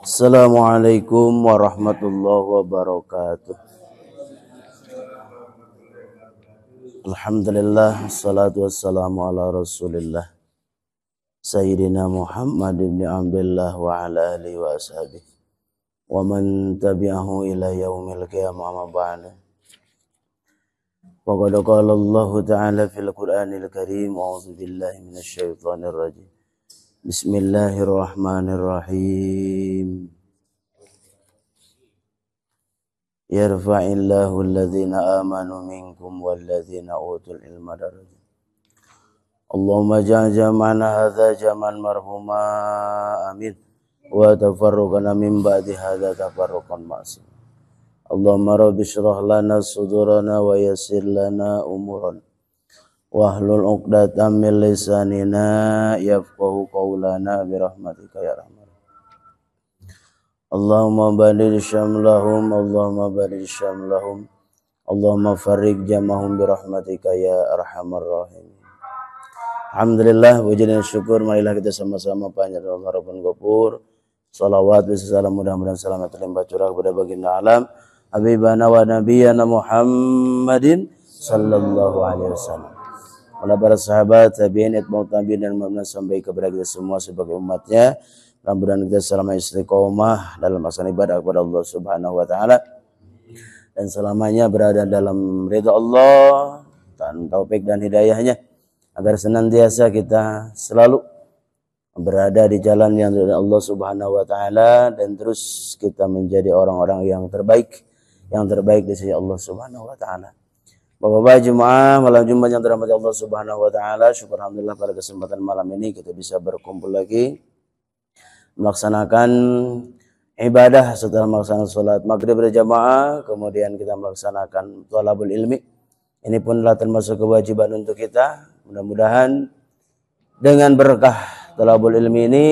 Assalamualaikum warahmatullahi wabarakatuh. Alhamdulillah, assalatu wassalamu ala rasulillah Sayyidina Muhammad ibn Abdullah wa ala alihi wa ashabihi wa man tabi'ahu ila yaumil qiyamah ma ba'du. Wa qad qala Allah ta'ala fil Qur'anil Karim, a'udzu billahi minasy syaithanir rajim. Bismillahirrahmanirrahim. Yarfa'illahu alladhina amanu minkum walladhina utul ilma darajat. Allahumma ja'al jam'ana hadza jam'an marhuma, amin. Wa tafarruqana min ba'di hadza tafarruqan ma'sum. Allahumma rabbi shrah lana sudurana wa yassir lana umurana wahlul 'uqdatam min lisanina yafqahu qawlana birahmatika ya rahman. Allahumma baligh syamlahum, Allahumma baligh syamlahum, Allahumma farriq jamahum birahmatika ya arhamar rahimin. Alhamdulillah, puji dan syukur marilah kita sama-sama panjat Allah harapan gopur. Salawat bersalam mudah-mudahan selamat terlimpah curah kepada baginda alam habibana wa nabiyana Muhammadin sallallahu alaihi wasallam. Oleh para sahabat, tabi'in, atba'ut tabi'in dan mudah-mudahan sampai kepada kita semua sebagai umatnya. Mudah-mudahan kita selama istiqomah dalam melaksanakan ibadah kepada Allah Subhanahu wa taala dan selamanya berada dalam ridha Allah dan taufik dan hidayahnya, agar senantiasa kita selalu berada di jalan yang dari Allah Subhanahu wa taala dan terus kita menjadi orang-orang yang terbaik di sisi Allah Subhanahu wa taala. Bapak-bapak jemaah malam Jumat yang dirahmati Allah Subhanahu wa taala, syukur alhamdulillah pada kesempatan malam ini kita bisa berkumpul lagi melaksanakan ibadah setelah melaksanakan salat maghrib berjamaah, kemudian kita melaksanakan thalabul ilmi. Ini pun adalah termasuk kewajiban untuk kita. Mudah-mudahan dengan berkah thalabul ilmi ini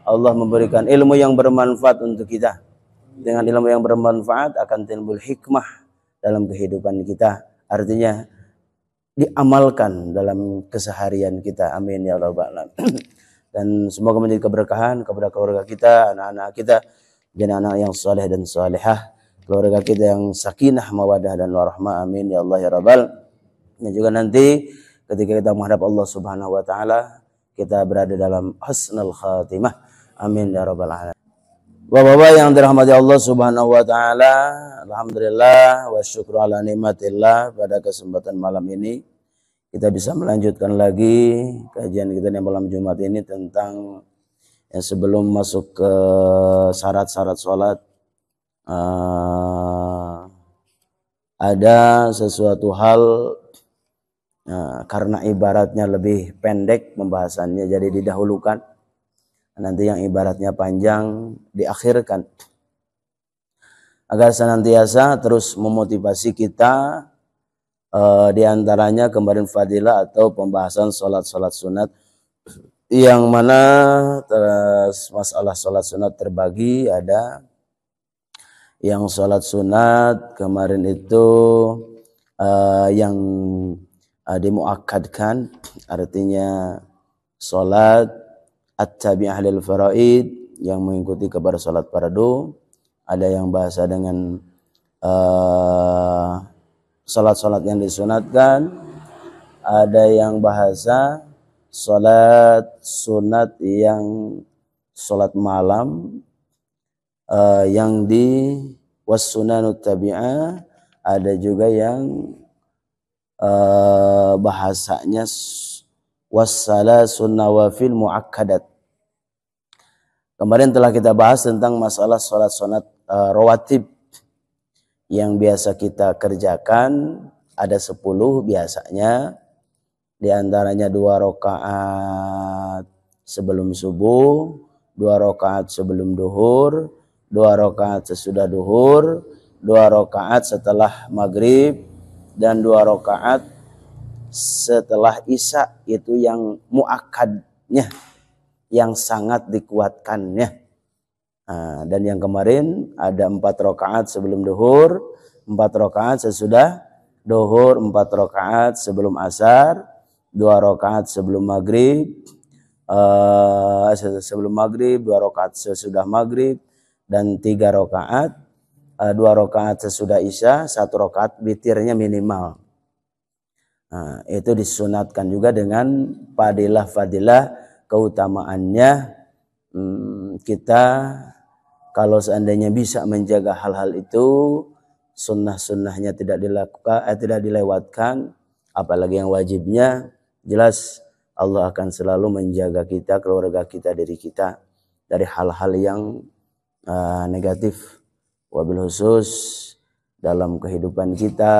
Allah memberikan ilmu yang bermanfaat untuk kita. Dengan ilmu yang bermanfaat akan timbul hikmah dalam kehidupan kita. Artinya diamalkan dalam keseharian kita. Amin ya rabbal alamin. Dan semoga menjadi keberkahan kepada keluarga kita, anak-anak kita, jadi anak yang saleh dan salihah, keluarga kita yang sakinah, mawadah dan warahmah. Amin ya Allah ya rabbal. Dan juga nanti ketika kita menghadap Allah Subhanahu wa taala, kita berada dalam husnul khatimah. Amin ya rabbal alamin. Bapak-bapak yang dirahmati Allah Subhanahu wa taala, alhamdulillah wa syukru ala nikmatillah, pada kesempatan malam ini kita bisa melanjutkan lagi kajian kita di malam Jumat ini tentang yang sebelum masuk ke syarat-syarat sholat, ada sesuatu hal karena ibaratnya lebih pendek pembahasannya jadi didahulukan. Nanti yang ibaratnya panjang diakhirkan agar senantiasa terus memotivasi kita, diantaranya kemarin fadilah atau pembahasan sholat sunat, yang mana masalah sholat sunat terbagi. Ada yang sholat sunat kemarin itu yang dimuakkadkan, artinya sholat at-tabi'ah lil faraid yang mengikuti kepada salat fardu. Ada yang bahasa dengan salat-salat yang disunatkan. Ada yang bahasa salat sunat yang salat malam yang di was-sunanut tabi'ah. Ada juga yang bahasanya wassalasun nawafil muakkadat. Kemarin telah kita bahas tentang masalah sholat sunat rawatib yang biasa kita kerjakan. Ada 10 biasanya, di antaranya 2 rakaat sebelum subuh, 2 rakaat sebelum duhur, 2 rakaat sesudah duhur, 2 rakaat setelah maghrib, dan 2 rakaat setelah isya, itu yang muakkadnya, yang sangat dikuatkannya. Dan yang kemarin ada 4 rakaat sebelum duhur, 4 rakaat sesudah duhur, 4 rakaat sebelum asar, 2 rakaat sebelum maghrib, 2 rakaat sesudah maghrib, dan 3 rakaat, 2 rakaat sesudah isya, 1 rakaat witirnya minimal. Nah, itu disunatkan juga dengan fadilah keutamaannya. Kita kalau seandainya bisa menjaga hal-hal itu, sunnah-sunnahnya tidak dilewatkan, apalagi yang wajibnya, jelas Allah akan selalu menjaga kita, keluarga kita, diri kita dari hal-hal yang negatif. Wabil khusus dalam kehidupan kita,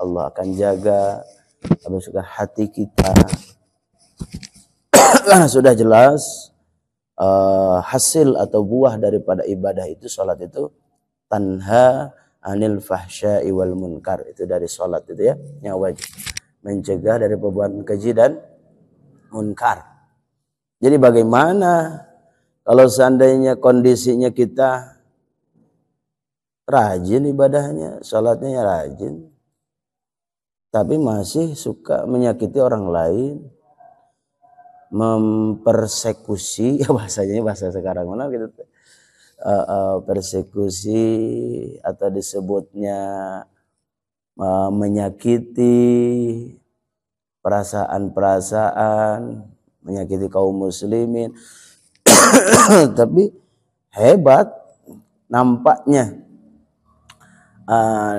Allah akan jaga hati kita. Karena sudah jelas hasil atau buah daripada ibadah itu, sholat itu, tanha anil fahsya'i wal munkar. Itu dari sholat itu ya, yang wajib mencegah dari perbuatan keji dan munkar. Jadi bagaimana kalau seandainya kondisinya kita rajin ibadahnya, sholatnya rajin, tapi masih suka menyakiti orang lain, mempersekusi, ya bahasa sekarang mana gitu, persekusi atau disebutnya menyakiti perasaan-perasaan, menyakiti kaum muslimin. Tapi hebat nampaknya,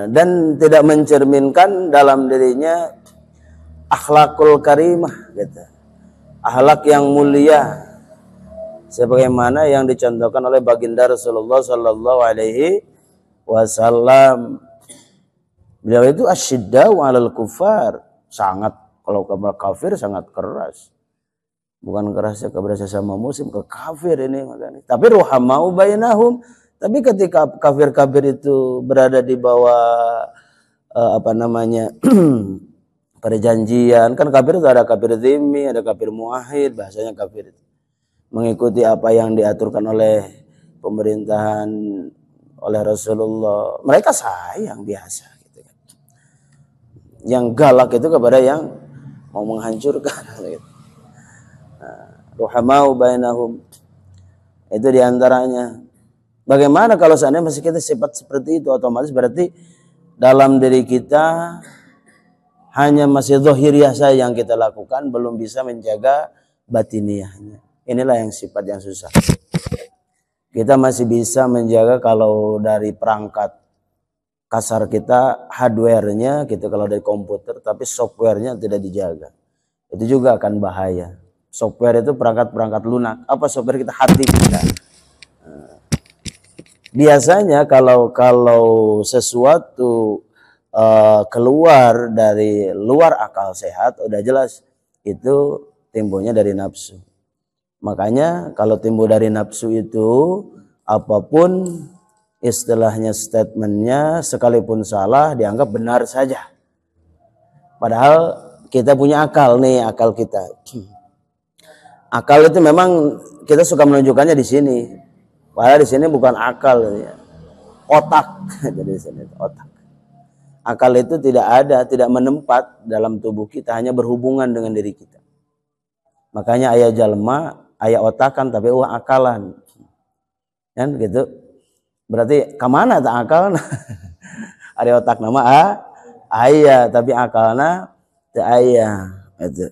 dan tidak mencerminkan dalam dirinya akhlakul karimah gitu, akhlak yang mulia sebagaimana yang dicontohkan oleh baginda Rasulullah sallallahu alaihi wasallam. Beliau itu asyiddau 'alal kufar, sangat, kalau kafir sangat keras. Bukan kerasnya keberasa sama muslim, ke kafir ini makanya. Tapi ruhamau bainahum. Tapi ketika kafir-kafir itu berada di bawah perjanjian, kan kafir itu ada kafir zimmi, ada kafir muahid, bahasanya kafir itu mengikuti apa yang diaturkan oleh pemerintahan, oleh Rasulullah. Mereka sayang biasa gitu kan. Yang galak itu kepada yang mau menghancurkan gitu. Ruhamau bainahum, itu diantaranya. Bagaimana kalau seandainya masih kita sifat seperti itu, otomatis berarti dalam diri kita hanya masih zahiriyah saja yang kita lakukan, belum bisa menjaga batiniyahnya. Inilah yang sifat yang susah. Kita masih bisa menjaga kalau dari perangkat kasar kita, hardware-nya gitu, kalau dari komputer, tapi software-nya tidak dijaga. Itu juga akan bahaya. Software itu perangkat-perangkat lunak. Apa software kita? Hati kita. Biasanya kalau sesuatu keluar dari luar akal sehat, udah jelas itu timbulnya dari nafsu. Makanya kalau timbul dari nafsu itu, apapun istilahnya, statementnya, sekalipun salah dianggap benar saja. Padahal kita punya akal nih, akal kita. Akal itu memang kita suka menunjukkannya di sini. Padahal di sini bukan akal, ya. Otak. Jadi di sini otak. Akal itu tidak ada, tidak menempat dalam tubuh kita, hanya berhubungan dengan diri kita. Makanya ayah jalma, ayah otakan tapi akalan. Kan gitu. Berarti kemana tak akal? Ada otak nama ayah, tapi akalna tak ayah. Itu.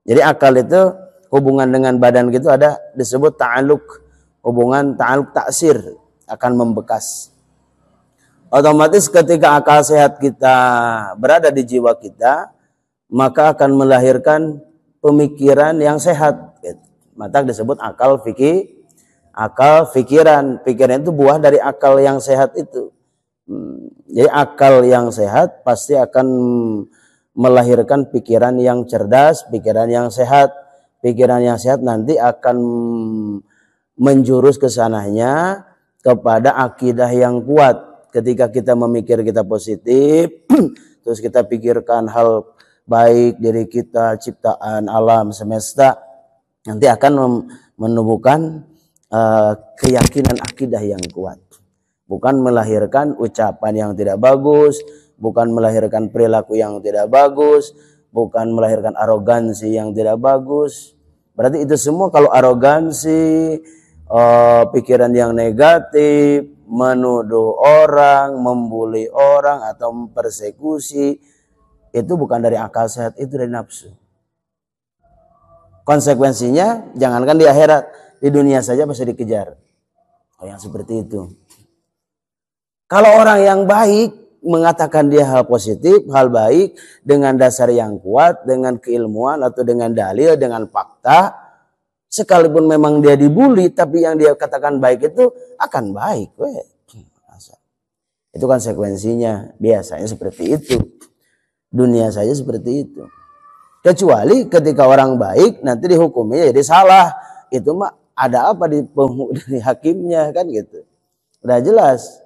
Jadi akal itu hubungan dengan badan gitu ada disebut ta'aluk. Hubungan ta'aluk taksir, akan membekas. Otomatis ketika akal sehat kita berada di jiwa kita, maka akan melahirkan pemikiran yang sehat. Maka disebut akal fikiran. Pikiran itu buah dari akal yang sehat itu. Jadi akal yang sehat pasti akan melahirkan pikiran yang cerdas, pikiran yang sehat. Pikiran yang sehat nanti akan menjurus ke sananya kepada akidah yang kuat. Ketika kita memikir kita positif, terus kita pikirkan hal baik diri kita, ciptaan alam semesta, nanti akan menumbuhkan keyakinan akidah yang kuat. Bukan melahirkan ucapan yang tidak bagus, bukan melahirkan perilaku yang tidak bagus, bukan melahirkan arogansi yang tidak bagus. Berarti itu semua kalau arogansi, pikiran yang negatif, menuduh orang, membuli orang atau mempersekusi, itu bukan dari akal sehat, itu dari nafsu. Konsekuensinya jangankan di akhirat, di dunia saja pasti dikejar. Oh, yang seperti itu. Kalau orang yang baik mengatakan dia hal positif, hal baik dengan dasar yang kuat, dengan keilmuan atau dengan dalil, dengan fakta, sekalipun memang dia dibully, tapi yang dia katakan baik itu akan baik. Itu konsekuensinya, biasanya seperti itu. Dunia saja seperti itu. Kecuali ketika orang baik nanti dihukumnya jadi salah. Itu mah ada apa di hakimnya kan gitu. Udah jelas.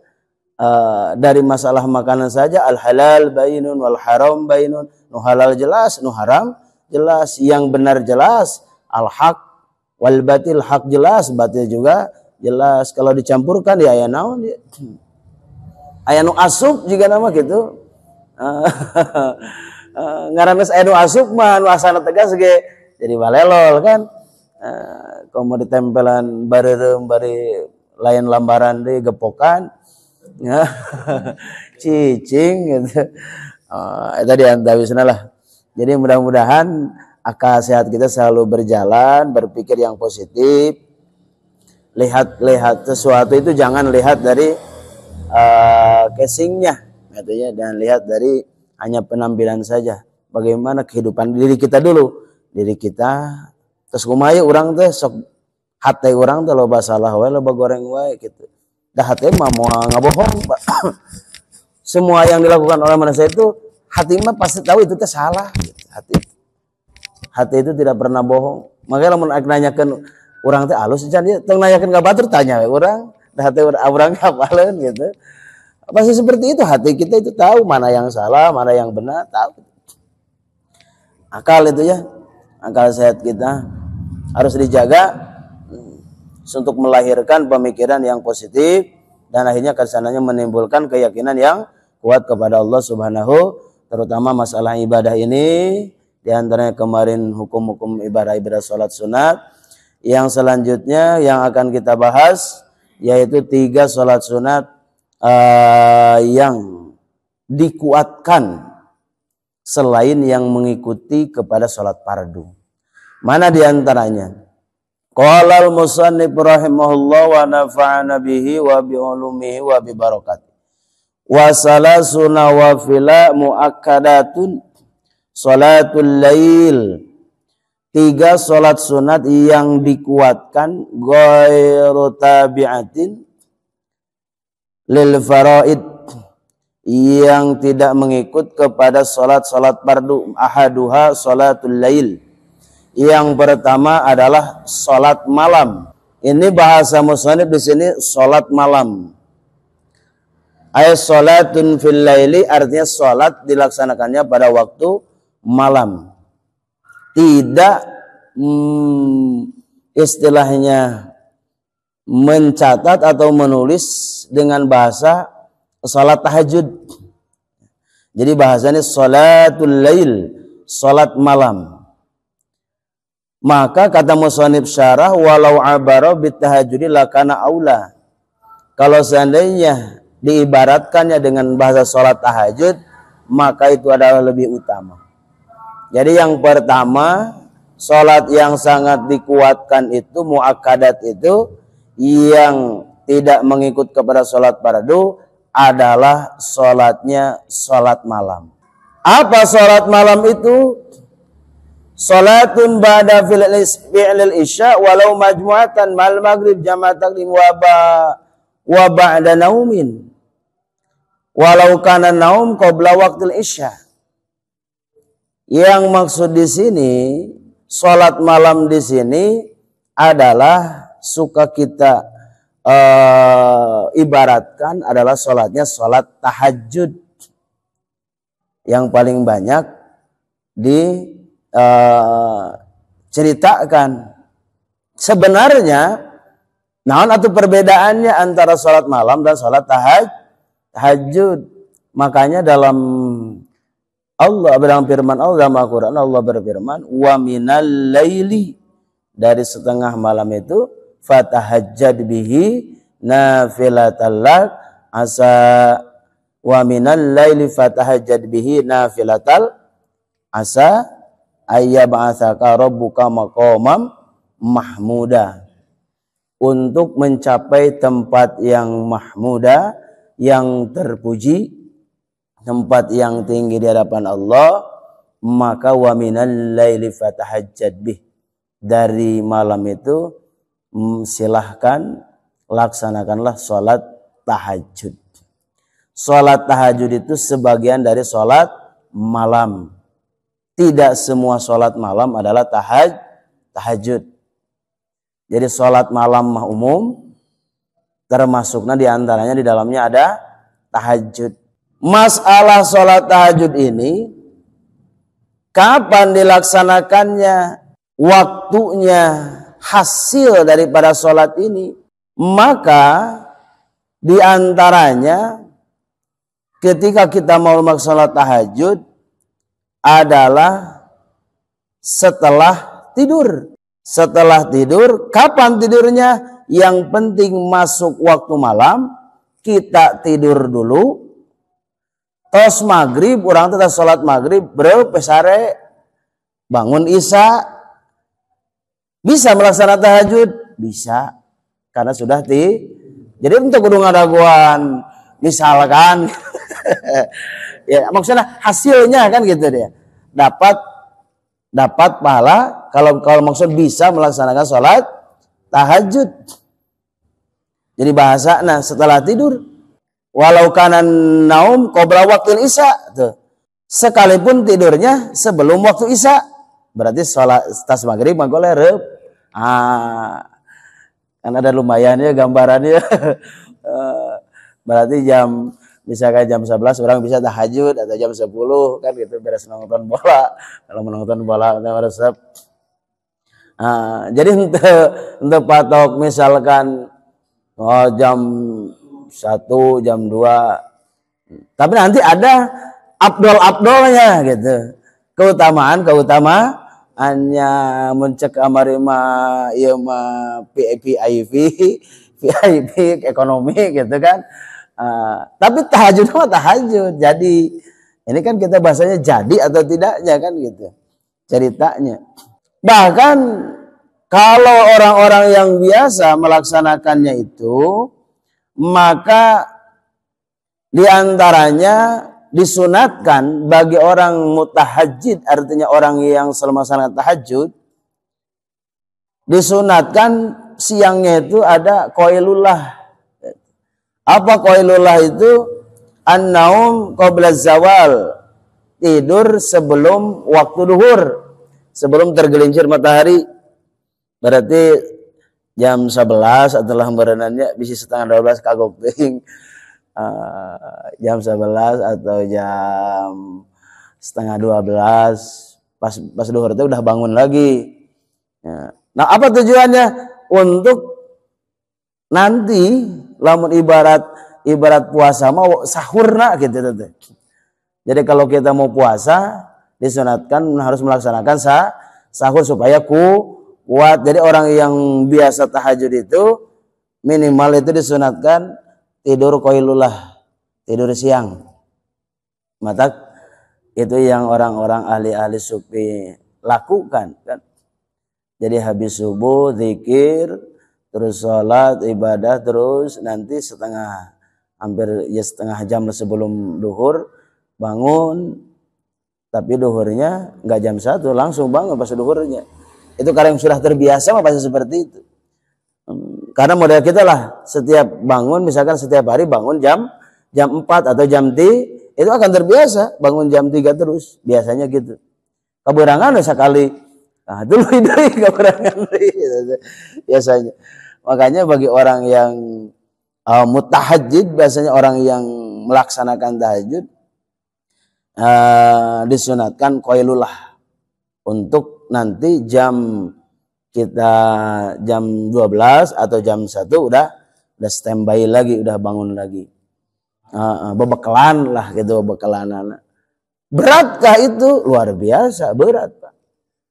Dari masalah makanan saja al halal bainun wal haram bainun. Nu halal jelas, nu haram jelas. Yang benar jelas, al haq wal batil, hak jelas, batil juga jelas. Kalau dicampurkan ya aya naon ya. Aya nu asup juga nama gitu. Ngarames aya nu asup mah nu asana tegas ge jadi balelol kan. Komo ditempelan bareureum bari lain lambaran deui gepokan. Cicing gitu. Itu diantawisna lah. Jadi mudah-mudahan akal sehat kita selalu berjalan, berpikir yang positif. Lihat sesuatu itu jangan lihat dari casingnya, gitu ya, dan lihat dari hanya penampilan saja. Bagaimana kehidupan diri kita dulu, diri kita. Terus kumaha urang teh sok hate urang teh loba salah wae, loba goreng wae gitu. Dah hati mah mau ngabohong, Pak. Semua yang dilakukan oleh manusia itu hati mah pasti tahu itu teh salah gitu. Hati itu tidak pernah bohong. Makanya lamun nanyakeun urang teh alus can dia teu nanyakeun ka batur tanya we urang, dah hati urang hafaleun gitu. Pasti seperti itu, hati kita itu tahu mana yang salah, mana yang benar, tahu. Akal itu ya, akal sehat kita harus dijaga untuk melahirkan pemikiran yang positif dan akhirnya kesananya menimbulkan keyakinan yang kuat kepada Allah Subhanahu, terutama masalah ibadah ini, diantaranya kemarin hukum-hukum ibadah salat sunat. Yang selanjutnya yang akan kita bahas yaitu 3 salat sunat yang dikuatkan selain yang mengikuti kepada salat fardu. Mana diantaranya? Qala al-musannif rahimahullah wa nafa'ana bihi wa bi ulumihi wa bi barakati. Wa salasuna wa fila muakkadatun salatul lail. 3 salat sunat yang dikuatkan ghairu tabi'atin lil faraid, yang tidak mengikut kepada salat-salat fardu. Ahaduha salatul lail. Yang pertama adalah salat malam. Ini bahasa musannif di sini salat malam. Ay salatun fil laili artinya salat dilaksanakannya pada waktu malam. Tidak istilahnya mencatat atau menulis dengan bahasa salat tahajud. Jadi bahasanya salatul lail, salat malam. Maka kata musannif syarah, walau abara bitahajudi lakana aula. Kalau seandainya diibaratkannya dengan bahasa salat tahajud, maka itu adalah lebih utama. Jadi yang pertama, salat yang sangat dikuatkan itu muakkadat itu yang tidak mengikut kepada salat fardu adalah salatnya salat malam. Apa salat malam itu? Salatun ba'da fi'lil isya walau majmu'atan mal maghrib jama' taqdim wa ba'da naumin walau kana naum qabla waqtil isya. Yang maksud di sini salat malam di sini adalah suka kita ibaratkan adalah salatnya salat tahajud yang paling banyak ceritakan. Sebenarnya naon atuh perbedaannya antara salat malam dan salat tahajud? Makanya dalam Allah dalam firman Allah dalam Al-Quran, Allah berfirman, wa minal laili, dari setengah malam itu, fatahajjad bihi nafilatal lak, asa, wa minal laili fatahajjad bihi nafilatal, asa ayyab'atsaka rabbuka maqamam mahmuda, untuk mencapai tempat yang mahmuda, yang terpuji, tempat yang tinggi di hadapan Allah, maka wa minal laili fatahajjad bih, dari malam itu silahkan laksanakanlah sholat tahajud. Sholat tahajud itu sebagian dari sholat malam. Tidak semua sholat malam adalah tahajud. Jadi sholat malam mah umum, termasuknya diantaranya di dalamnya ada tahajud. Masalah sholat tahajud ini, kapan dilaksanakannya, waktunya, hasil daripada sholat ini, maka diantaranya ketika kita mau melaksanakan sholat tahajud adalah setelah tidur. Setelah tidur, kapan tidurnya? Yang penting masuk waktu malam, kita tidur dulu. Tos maghrib, orang tetap sholat maghrib, bro, pesare, bangun isya, bisa melaksanakan tahajud? Bisa, karena sudah jadi untuk kudu ngadaguan, misalkan, ya maksudnya hasilnya kan gitu dia, dapat pahala kalau maksud bisa melaksanakan sholat tahajud. Jadi bahasa, nah setelah tidur. Walau kanan naum qabla waktu isya, tuh. Sekalipun tidurnya sebelum waktu isya, berarti sholat tas maghrib magoleh rep. Kan ada lumayannya gambarannya. Berarti misalkan jam 11 orang bisa tahajud, atau jam 10 kan gitu, beres nonton bola. Kalau menonton bola resep. Jadi untuk patok misalkan jam 1, jam 2, tapi nanti ada abdol-abdolnya gitu, keutamaannya mencek amarima ieu mah VIP ekonomi gitu kan. Tapi tahajud mah tahajud. Jadi ini kan kita bahasanya jadi atau tidaknya kan gitu ceritanya. Bahkan kalau orang-orang yang biasa melaksanakannya itu, maka diantaranya disunatkan bagi orang mutahajjid, artinya orang yang melaksanakan tahajud, disunatkan siangnya itu ada qailullah. Apa qailullah itu? An-naum qabla zawal, tidur sebelum waktu duhur, sebelum tergelincir matahari. Berarti jam 11 adalah berenangnya bisa setengah 12 kagok ting. Jam 11 atau jam setengah 12 pas duhur itu udah bangun lagi. Nah, apa tujuannya? Untuk nanti lamun ibarat puasa mau sahurna gitu. Jadi kalau kita mau puasa disunatkan harus melaksanakan sahur supaya kuat. Jadi orang yang biasa tahajud itu minimal itu disunatkan tidur qailullah, tidur siang. Mata itu yang orang-orang ahli-ahli sufi lakukan kan. Jadi habis subuh zikir, terus sholat ibadah, terus nanti hampir setengah jam sebelum duhur bangun. Tapi duhurnya nggak jam 1, langsung bangun pas duhurnya. Itu karena yang sudah terbiasa mah pasti seperti itu. Karena model kita lah setiap bangun, misalkan setiap hari bangun jam 4 atau jam 3, itu akan terbiasa bangun jam 3 terus, biasanya gitu. Keberangan sekali, nah dulu keberangan biasanya. Makanya bagi orang yang mutahajjid, biasanya orang yang melaksanakan tahajud, disunatkan qailullah untuk nanti jam 12 atau jam 1 udah standby lagi, udah bangun lagi. Bebekalan lah gitu, bebekalan. Beratkah itu? Luar biasa berat, Pak.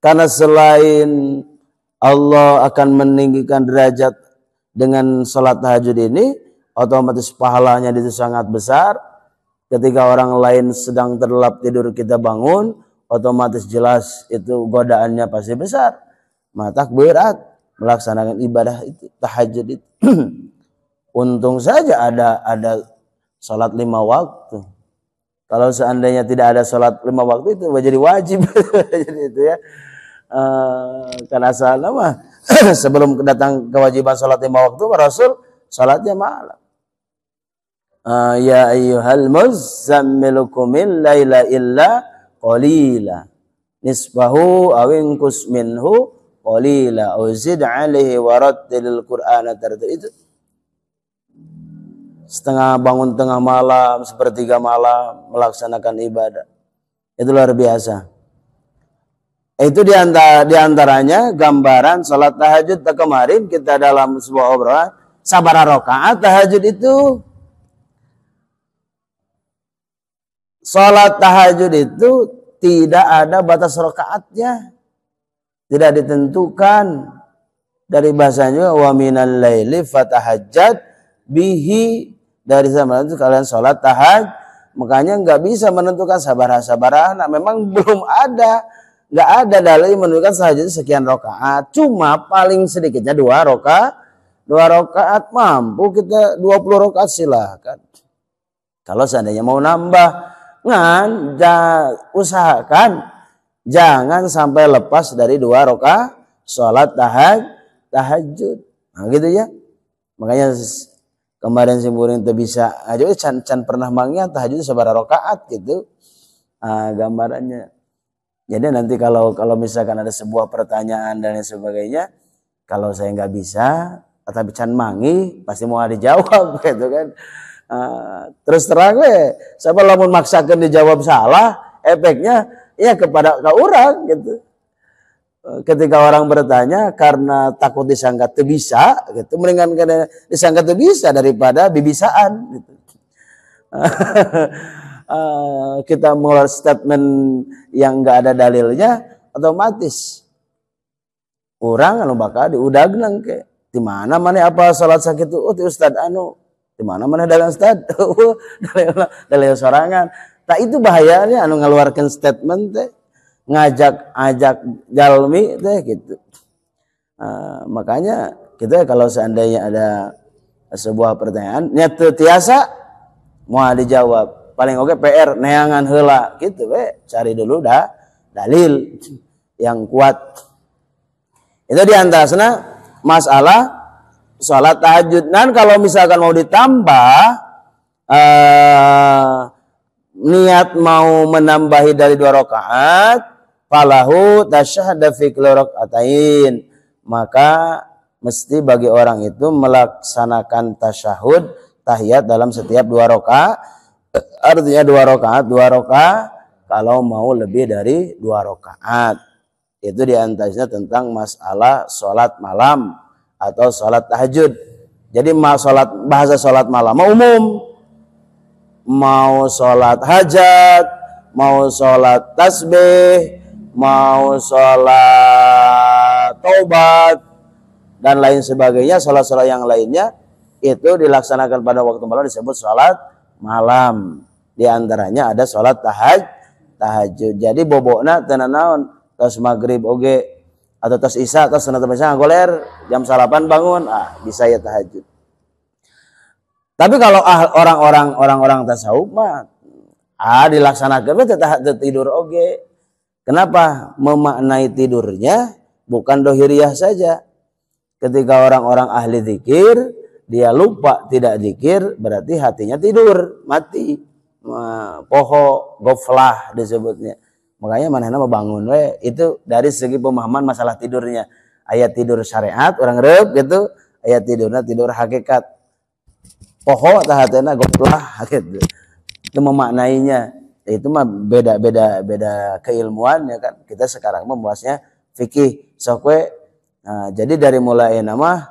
Karena selain Allah akan meninggikan derajat dengan sholat tahajud ini, otomatis pahalanya itu sangat besar. Ketika orang lain sedang terlelap tidur kita bangun, otomatis jelas itu godaannya pasti besar. Maka berat melaksanakan ibadah itu, tahajud itu. Untung saja ada sholat 5 waktu. Kalau seandainya tidak ada sholat 5 waktu itu jadi wajib. Jadi itu ya. Karena salah mah sebelum datang kewajiban sholat 5 waktu, Rasul sholatnya malam. Ya ayyuhal muzzammil qumil laila illa qalila nisbahu aw inqus minhu qalila aw zid alaihi warattilil qur'ana tartila. Itu setengah bangun tengah malam, sepertiga malam melaksanakan ibadah. Itu luar biasa. Itu diantaranya gambaran salat tahajud. Kemarin kita dalam sebuah obrolan sabaraha rakaat tahajud itu. Salat tahajud itu tidak ada batas rakaatnya. Tidak ditentukan. Dari bahasanya wa minal laili fatahajjat bihi, dari zaman itu kalian sholat tahajud. Makanya nggak bisa menentukan sabaraha. Nah, memang belum ada, nggak ada dalil menentukan tahajud sekian rakaat. Cuma paling sedikitnya 2 rakaat. 2 rakaat mampu kita 20 rakaat silahkan. Kalau seandainya mau nambah, usahakan jangan sampai lepas dari 2 rakaat sholat tahajud. Nah gitu ya. Makanya kemarin simpurin itu bisa aja can pernah mangnya tahajud sabaraha rakaat gitu. Gambarannya. Jadi nanti kalau misalkan ada sebuah pertanyaan dan lain sebagainya, kalau saya nggak bisa tapi can mangi pasti mau dijawab gitu kan. Terus terang siapa lamun maksakan dijawab salah, efeknya ya kepada orang gitu. Ketika orang bertanya karena takut disangka teu bisa gitu, mendingan karena disangka teu bisa daripada bibisaan gitu. Kita mengeluarkan statement yang enggak ada dalilnya, otomatis orang anu bakal diudagna ke di mana mana apa salat sakit itu ti ustad anu di mana mana dalam ustad dalil sorangan. Tak itu bahayanya anu ngeluarkan statement teh ngajak jalmi teh gitu. Makanya kita kalau seandainya ada sebuah pertanyaan nya teu tiasa mau dijawab, paling oke PR neangan heula gitu cari dulu dalil yang kuat. Itu diantaranya masalah sholat tahajud. Dan kalau misalkan mau ditambah niat mau menambahi dari 2 rakaat, falahu tasyahada fi kulli rakaatain, maka mesti bagi orang itu melaksanakan tasyahud tahiyat dalam setiap 2 rakaat. Artinya 2 rakaat kalau mau lebih dari 2 rakaat. Itu diantaranya tentang masalah sholat malam atau sholat tahajud. Jadi bahasa sholat malam umum, mau sholat hajat, mau sholat tasbih, mau sholat taubat dan lain sebagainya, sholat-sholat yang lainnya itu dilaksanakan pada waktu malam disebut sholat malam. Di antaranya ada sholat tahajud. Jadi bobokna tenanaon tos maghrib oge atau tos isya tos sunat isya goler jam 8 bangun, bisa ya tahajud. Tapi kalau orang-orang tasawuf mah dilaksanakan tidur oge. Kenapa? Memaknai tidurnya bukan dohiriyah saja. Ketika orang-orang ahli zikir dia lupa tidak zikir, berarti hatinya tidur, mati. Poho goflah disebutnya. Makanya manehna bangun itu dari segi pemahaman masalah tidurnya. Ayat tidur syariat orang reup gitu, ayat tidurnya tidur hakikat. Poho tahatena goflah gitu. Itu memaknainya. Itu mah beda keilmuan ya kan. Kita sekarang membahasnya fikih. Jadi dari mulai nama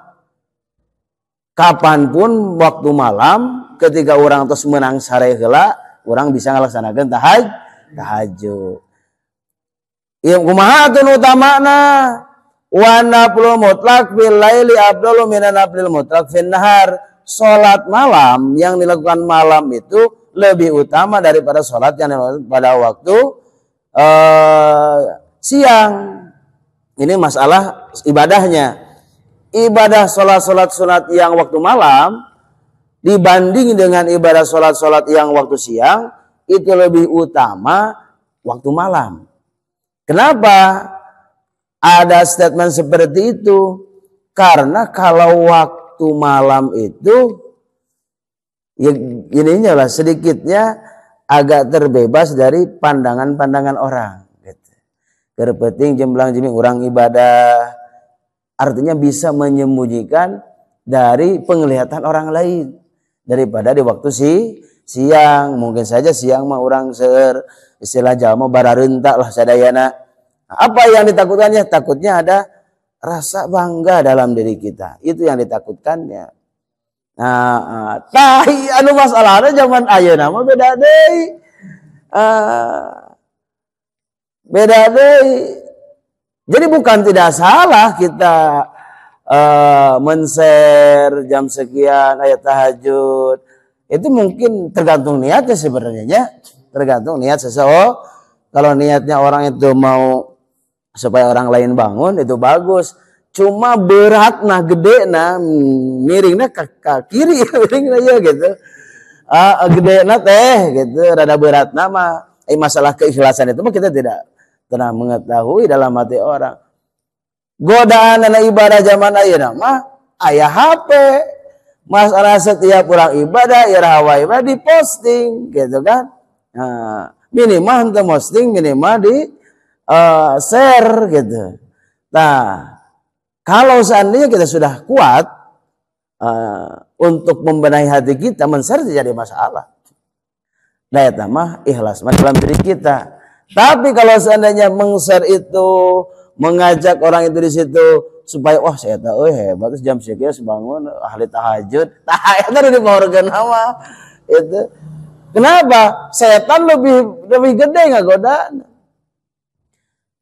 kapanpun waktu malam ketika orang terus menang sare heula, orang bisa melaksanakan tahajud. Ieu kumaha tun utamana? Wa naflul mutlaq fil laili afdalu minan naflil mutlaq fin nahar. Salat malam yang dilakukan malam itu lebih utama daripada salat yang dilakukan pada waktu siang. Ini masalah ibadahnya. Ibadah salat-salat sunat yang waktu malam dibanding dengan ibadah salat-salat yang waktu siang itu lebih utama waktu malam. Kenapa ada statement seperti itu? Karena kalau waktu malam itu ya ininya lah sedikitnya agak terbebas dari pandangan-pandangan orang. Terpenting jemblang jeming orang ibadah, artinya bisa menyembunyikan dari penglihatan orang lain daripada di waktu siang. Mungkin saja siang mah orang istilah Jawa bararentak lah sadayana. Apa yang ditakutkannya? Takutnya ada rasa bangga dalam diri kita. Itu yang ditakutkannya. Nah, anu masalahnya zaman ayeuna mah beda deui. Beda deui. Jadi bukan tidak salah kita men-share jam sekian ayat tahajud. Itu mungkin tergantung niatnya sebenarnya. Tergantung niat seseorang. Kalau niatnya orang itu mau supaya orang lain bangun itu bagus. Cuma berat nah gede nah miringnya ke kiri miringnya ya gitu. Gede nah teh gitu rada berat nama. Masalah keikhlasan itu mah kita tidak pernah mengetahui dalam hati orang. Godaan anak ibadah zaman ayeuna mah aya HP. Masalah setiap orang ibadah ya hawa ibadah diposting gitu kan. Nah, minimal untuk posting minimal di share gitu. Nah, kalau seandainya kita sudah kuat untuk membenahi hati kita, men-share tidak ada masalah. Daya tambah ikhlas dalam diri kita. Tapi kalau seandainya meng-share itu mengajak orang itu di situ supaya wah saya tahu hebat jam sekian bangun ahli tahajud. Tah eta di organ nama itu. Kenapa? Setan lebih gede godaan.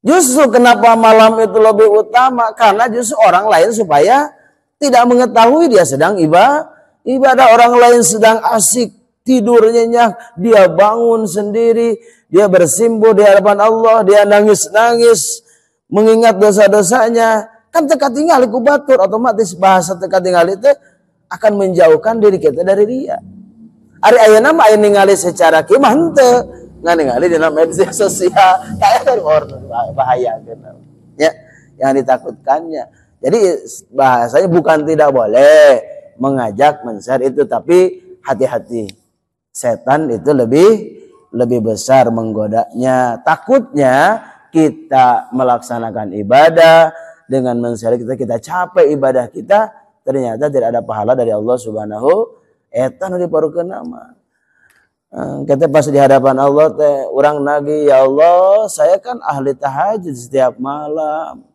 Justru kenapa malam itu lebih utama? Karena justru orang lain supaya tidak mengetahui dia sedang ibadah. Orang lain sedang asik tidur nyenyak, dia bangun sendiri, dia bersimpuh di hadapan Allah, dia nangis-nangis mengingat dosa-dosanya. Kan teka tinggal iku batur, otomatis bahasa teka tinggal itu akan menjauhkan diri kita dari dia. Ari ayeuna mah aya ningali secara kieu mah henteu, ngan ningali di dalam media sosial kayak kan bahaya gitu. Ya, yang ditakutkannya. Jadi bahasanya bukan tidak boleh mengajak men-share itu, tapi hati-hati. Setan itu lebih besar menggodanya. Takutnya kita melaksanakan ibadah dengan men-share kita capek ibadah kita, ternyata tidak ada pahala dari Allah Subhanahu etan diparukeun nama. Kita pas di hadapan Allah teh urang nagih, ya Allah, saya kan ahli tahajud setiap malam.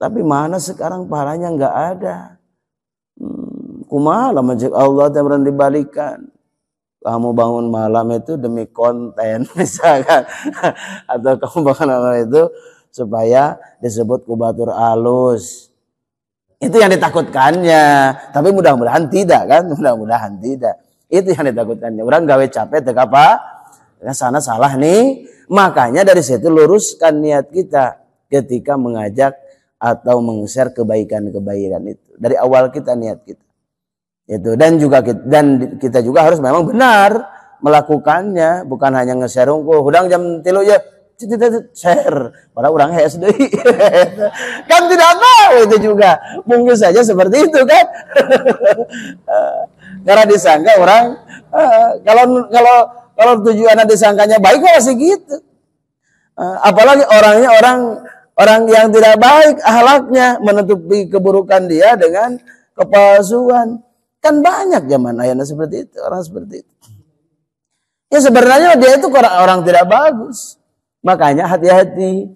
Tapi mana sekarang pahalanya enggak ada. Kumaha lamun Allah teh beran dibalikan. Kamu bangun malam itu demi konten misalkan atau kamu bangun malam itu supaya disebut kubatur alus. Itu yang ditakutkannya. Tapi mudah-mudahan tidak kan? Mudah-mudahan tidak. Itu yang ditakutkannya. Orang gawe capek teh apa? Sana salah nih. Makanya dari situ luruskan niat kita ketika mengajak atau meng-share kebaikan-kebaikan itu. Dari awal kita niat kita. Itu dan kita juga harus memang benar melakukannya, bukan hanya nge-share unggul. Hudang jam 3 ya share pada orang SD kan tidak tahu itu juga mungkin saja seperti itu kan. Karena disangka orang kalau tujuannya disangkanya baik kok masih gitu. Apalagi orangnya orang yang tidak baik akhlaknya, menutupi keburukan dia dengan kepalsuan. Kan banyak zaman ayana seperti itu, orang seperti itu. Ya sebenarnya dia itu orang tidak bagus. Makanya hati-hati.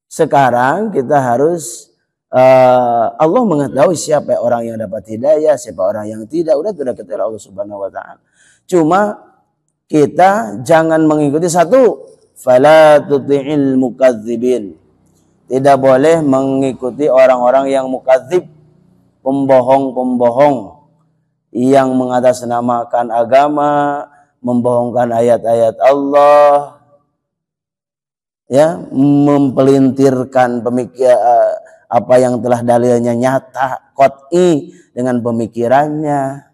Sekarang kita harus Allah mengetahui siapa orang yang dapat hidayah, siapa orang yang tidak. Udah ketahui Allah Subhanahu wa taala. Cuma kita jangan mengikuti satu, fala tuti'il mukadzibin. Tidak boleh mengikuti orang-orang yang mukadzib, pembohong-pembohong yang mengatasnamakan agama, membohongkan ayat-ayat Allah, ya, mempelintirkan apa yang telah dalilnya nyata, qat'i dengan pemikirannya.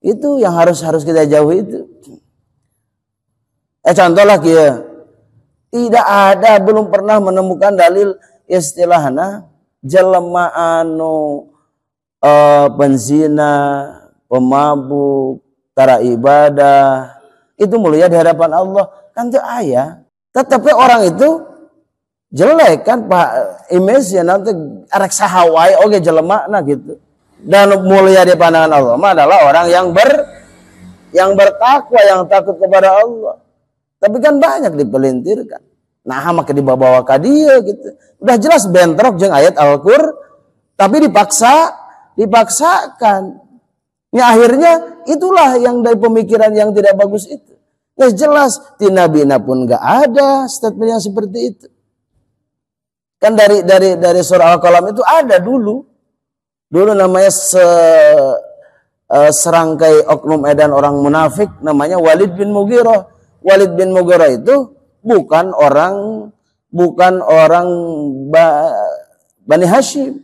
Itu yang harus kita jauhi itu. Contoh lagi ya, tidak ada, belum pernah menemukan dalil istilahna jelema anu penzina, pemabuk, tara ibadah, itu mulia di hadapan Allah. Kan itu ayah. Tetapi orang itu jelek kan Pak image-nya nanti arek sahawai oge jelema nah gitu. Dan mulia di pandangan Allah adalah orang yang bertakwa, yang takut kepada Allah. Tapi kan banyak dipelintirkan. Nah, maka dibawa ke dia gitu. Udah jelas bentrok jeung ayat Al-Qur'an, tapi dipaksakan. Ya, akhirnya itulah yang dari pemikiran yang tidak bagus itu. Ya jelas di Nabi-na pun enggak ada statement yang seperti itu. Kan dari surah Al-Qalam itu ada dulu. Dulu namanya serangkai oknum edan orang munafik namanya Walid bin Mughirah. Walid bin Mughirah itu bukan orang Bani Hashim.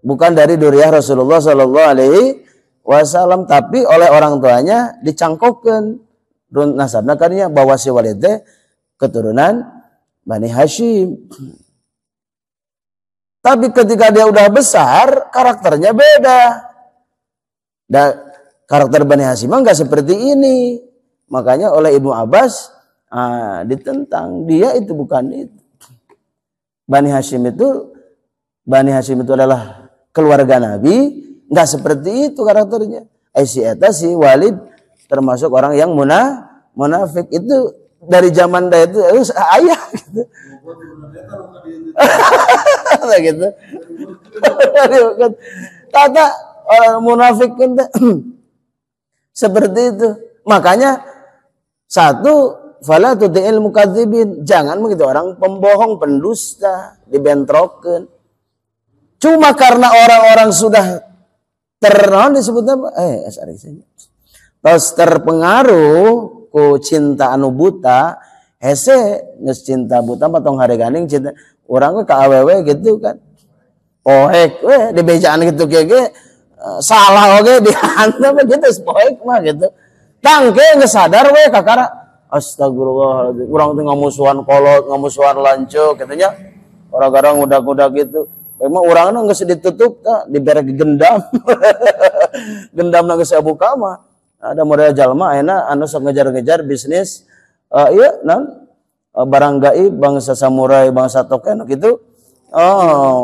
Bukan dari duriyah Rasulullah sallallahu alaihi wasallam, tapi oleh orang tuanya dicangkokkan nasabna karena bahwa si Walid keturunan Bani Hashim. Tapi ketika dia udah besar, karakternya beda. Dan karakter Bani Hashim enggak seperti ini. Makanya oleh Ibnu Abbas ditentang, dia itu bukan itu. Bani Hashim itu adalah keluarga Nabi, enggak seperti itu karakternya. Si Walid termasuk orang yang munafik. Itu dari zaman dah itu ayah gitu. Gitu. Kata orang munafik kan seperti itu. Makanya satu, fala tuti'il mukadzibin, jangan begitu orang pembohong, pendusta, dibentrokan. Cuma karena orang-orang sudah disebutnya terus terpengaruh ku cinta anu buta, hese geus cinta buta patong hareganing cinta urang ke awewe gitu kan. Poek we di bejaan gitu ge salah oge dihantam gitu poek mah gitu. Tangke geus sadar we kakara astagfirullah urang teh ngamusuhan kolot, ngamusuhan lanceuk katanya. Orang-orang udah gitu. Memang urangna geus ditutup tah dibere gendam. Gendamna geus abuka mah. Ada model jalma ayeuna anu sok ngejar-ngejar bisnis ieu naon barang gaib bangsa samurai, bangsa token gitu.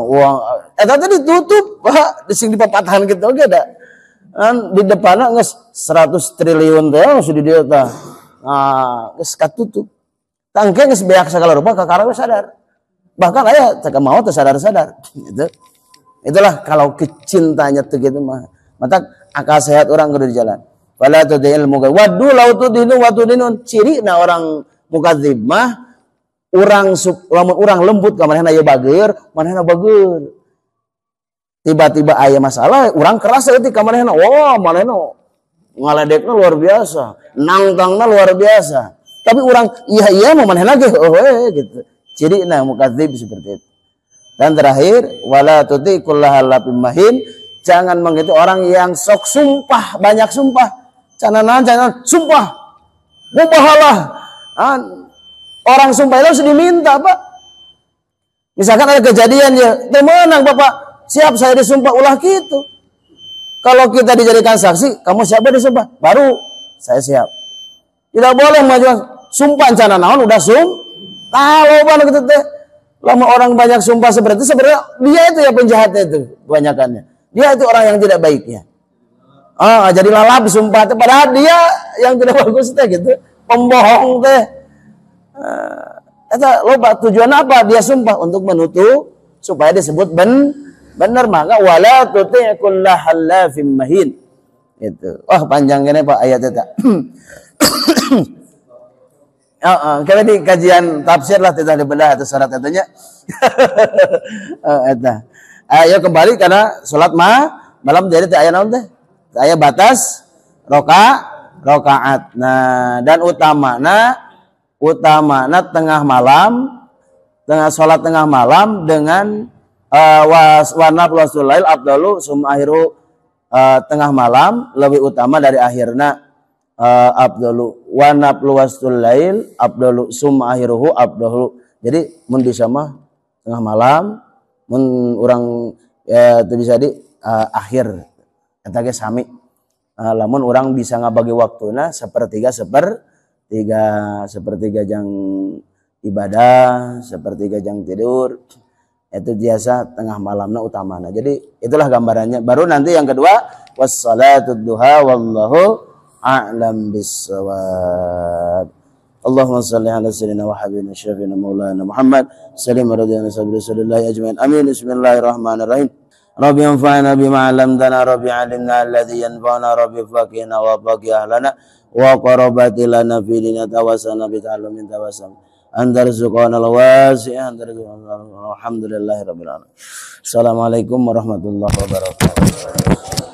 Uang eta teh ditutup, Pak, di papatahan gitu oge da. Di depanna geus 100 triliun teh sudah di dieu tah. Geus katutup. Tangke geus beak sagala rupa kakara we sadar. Bahkan aya teh mau teh sadar-sadar gitu. Itulah kalau kecintanya tuh gitu mah. Mata akal sehat orang kudu di jalan. Wala tudil mukadzib. Wadu law tudinu wa tudinun. Cirina orang mukadzib mah lamun urang lembut ka manehna ieu bageur, manehna bageur. Tiba-tiba aya masalah, urang keras euy ka manehna. Wah, manehna ngaledekna luar biasa, nangtangna luar biasa. Tapi urang iya mah manehna ge gitu. Cirina mukadzib seperti itu. Dan terakhir, wala tuti kullahalafim mahin, jangan mengikuti orang yang sok sumpah, banyak sumpah. Jangan sumpah. Mubahalah. Orang sumpah itu harus diminta, Pak. Misalkan ada kejadian ya, menang Bapak, siap saya disumpah ulah gitu. Kalau kita dijadikan saksi, kamu siapa disumpah? Baru saya siap. Tidak boleh maju sumpah cana naon udah kalau banget gitu teh. Lama orang banyak sumpah seperti itu, sebenarnya dia itu ya penjahatnya itu kebanyakannya. Dia itu orang yang tidak baiknya. Jadi lalap sumpah teh padahal dia yang tidak bagus teh gitu. Pembohong teh. Eta loba tujuan apa dia sumpah? Untuk menutup supaya disebut benar, maka wala tuti' kullahallafim mahin. Itu. Panjang gini Pak ayat eta. Kalau di kajian tafsir lah tidak dibedah atau syarat etanya. Eta. Ayo kembali karena salat malam jadi teh aya naon teh? Aya batas rakaat. Nah, dan utamana salat tengah malam dengan warna wasul lail afdalu sum akhiru, tengah malam lebih utama dari akhirna. Abdulu wa naflu wastul lail abdulu sum akhiruhu abdulu. Jadi mun bisa mah tengah malam, mun urang teu bisa di akhir eta ge sami. Lamun urang bisa ngabagi waktuna sepertiga jang ibadah, sepertiga jang tidur. Itu biasa tengah malamna utamana. Jadi itulah gambarannya. Baru nanti yang kedua wassalatud duha wallahu a'lam bis-shawab. Allahumma shalli ala sayyidina wa habibina syafiina maulana Muhammad sallallahu alaihi wasallam ajmain. Amin. Bismillahirrahmanirrahim. Rabbi anfa'na bima 'allamtana, Rabbi 'allimna alladhi yanfa'una, Rabbi faqihna wa faqih ahlana wa qarabati lana fi dinina tawassana bi ta'allumin tawassam. Anta rizqana al-wasi', anta rizqana alhamdulillahirabbil alamin. Assalamualaikum warahmatullahi wabarakatuh.